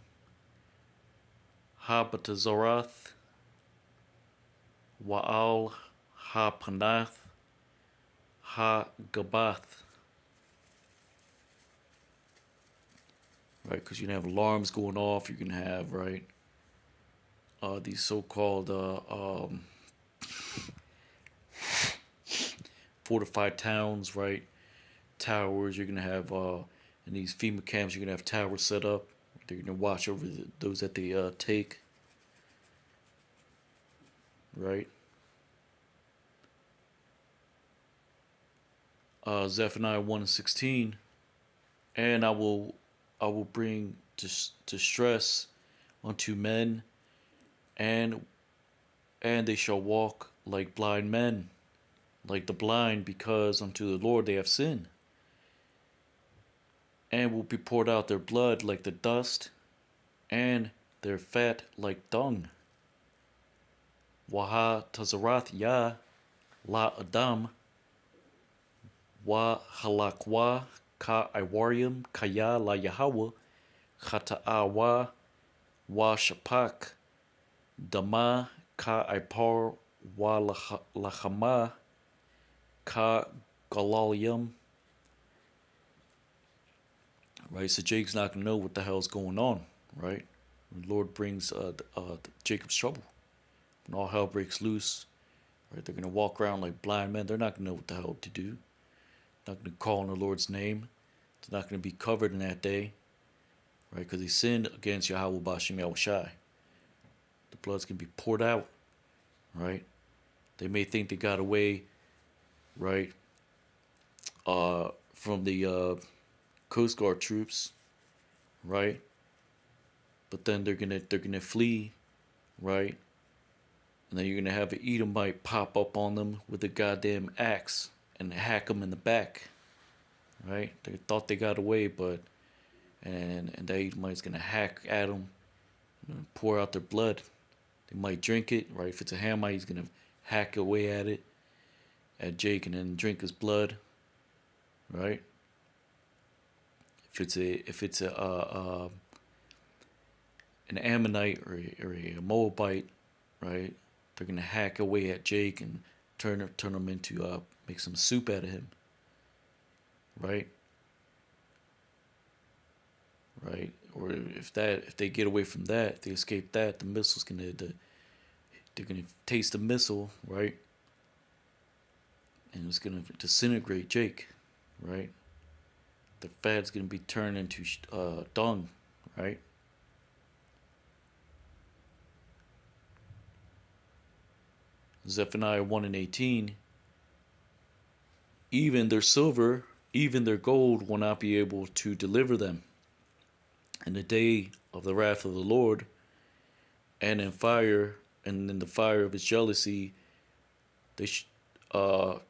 ha Batazarath wa al ha Panath ha Gabath. Right, because you can have alarms going off. You can have right these so-called fortified towns, right? Towers. You're gonna have in these FEMA camps. You're gonna have towers set up. They're gonna watch over those that they take. Right. Zephaniah 1 and 16, and I will bring distress unto men, and they shall walk like blind men, like the blind, because unto the Lord they have sinned, and will be poured out their blood like the dust, and their fat like dung. Waha tazarath ya la adam, wa halakwa ka iwarium kaya la Yahweh, chata'awa wa shapak, dama ka ipar wa lachama ka galalium. Right, so Jacob's not gonna know what the hell's going on, right? The Lord brings Jacob's trouble. When all hell breaks loose, right? They're gonna walk around like blind men. They're not gonna know what the hell to do. They're not gonna call on the Lord's name. They're not gonna be covered in that day, right? Because they sinned against Yahweh Bashim Yahushai. The blood's gonna be poured out, right? They may think they got away, right? From the Coast Guard troops, right? But then they're gonna flee, right? And then you're gonna have an Edomite pop up on them with a goddamn axe and hack them in the back, right? They thought they got away, but and that Edomite's gonna hack at them, and pour out their blood. They might drink it, right? If it's a Hamite, he's gonna hack away at it, at Jake, and then drink his blood, right? If it's an Ammonite or a Moabite, right? They're gonna hack away at Jake and turn him into make some soup out of him, right? Right? Or if they get away from that, if they escape that, the missile's they're gonna taste the missile, right? And it's gonna disintegrate Jake, right? The fat's gonna be turned into dung, right? Zephaniah 1 and 18, even their silver, even their gold will not be able to deliver them. In the day of the wrath of the Lord, and in the fire of his jealousy, they will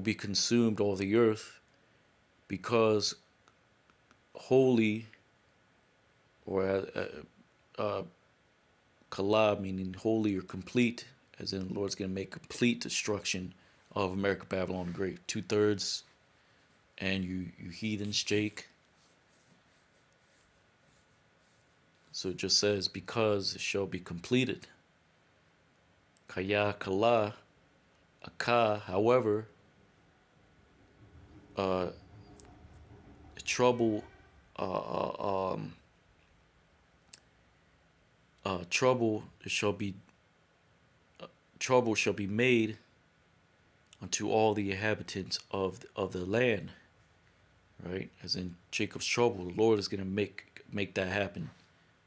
be consumed all the earth, because holy, or kalab, meaning holy or complete, as in the Lord's going to make complete destruction of America, Babylon the Great. 2/3, and you heathens, Jake. So it just says, because it shall be completed. Kaya kala, aka, however, uh, trouble, uh, uh, um, trouble shall be trouble shall be made unto all the inhabitants of the land. Right, as in Jacob's trouble, the Lord is gonna make that happen.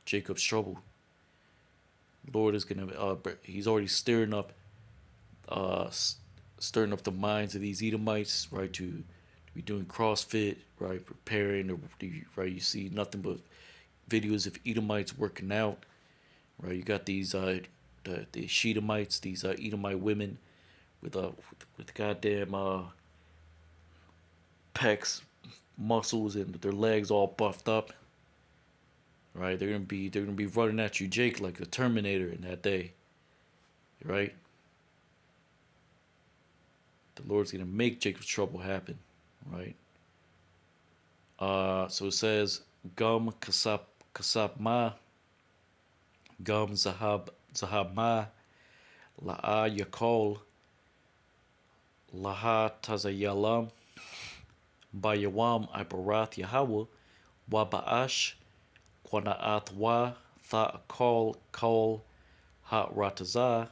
Jacob's trouble, Lord is gonna he's already uh, stirring up the minds of these Edomites, right, to be doing CrossFit, right, preparing, right. You see nothing but videos of Edomites working out, right. You got these the Shedemites, these Edomite women with goddamn pecs, muscles, and their legs all buffed up, right. They're gonna be running at you, Jake, like the Terminator in that day, right. The Lord's gonna make Jacob's trouble happen, right. So it says gum kasap ma gum zahab ma la'a yakol laha tazayalam bayawam ibarath Yahweh wa ba'ash qana'ath wa tha kol ha rataza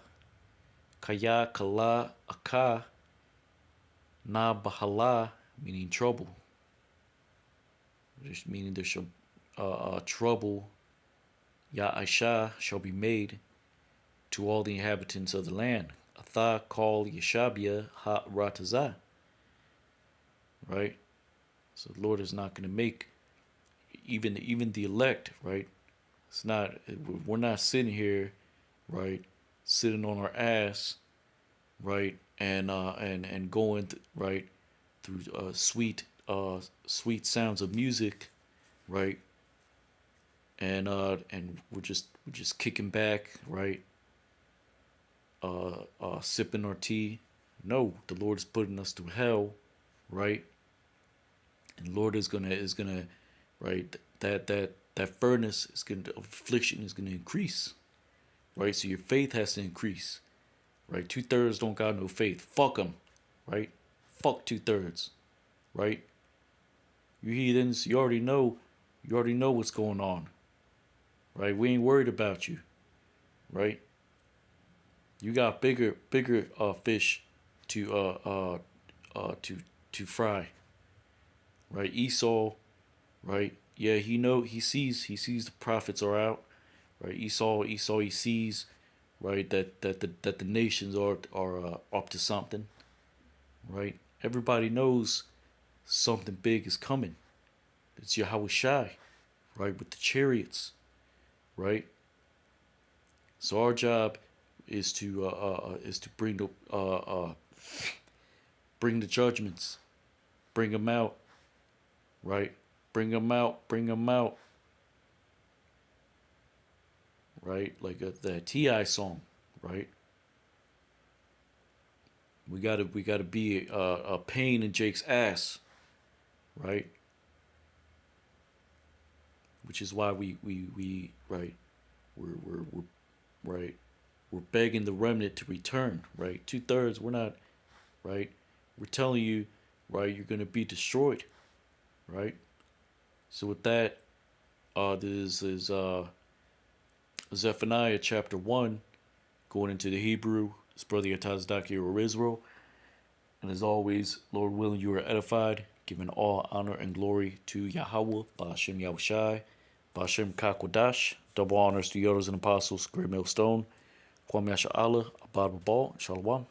kaya kala aka na bahala, meaning trouble, just meaning there shall trouble, ya Aisha, shall be made to all the inhabitants of the land. Atha call Yeshabia ha rataza, right. So the Lord is not going to make even the elect, right. It's not, we're not sitting here, right, sitting on our ass, right, and going right through sweet sounds of music, right, and we're just kicking back, right, sipping our tea. No, the Lord is putting us through hell, right, and the Lord is gonna right, that furnace is gonna, affliction is gonna increase, right. So your faith has to increase, right. 2/3 don't got no faith. Fuck them, right. Fuck 2/3, right. You heathens, you already know what's going on, right. We ain't worried about you, right. You got bigger fish to to fry, right. Esau, right. Yeah, he sees the prophets are out, right. Esau he sees, right, that the nations are up to something, right. Everybody knows something big is coming. It's Yahweh Shai, right, with the chariots, right. So our job is to bring the judgments, bring them out, right, bring them out, right, like the Ti song, right. We gotta be a pain in Jake's ass, right, which is why we right, we're right, we're begging the remnant to return, right. 2/3, we're not, right. We're telling you, right, you're gonna be destroyed, right. So with that, this is Zephaniah chapter 1, going into the Hebrew. It's Brother Yatazdaki or Israel. And as always, Lord willing, you are edified, giving all honor and glory to Yahweh, Ba'ashem Yahushai, Ba'ashem Kakwadash, double honors to the elders and apostles, Great Millstone, Kwame Yasha Allah, Abad Babal, Shalom.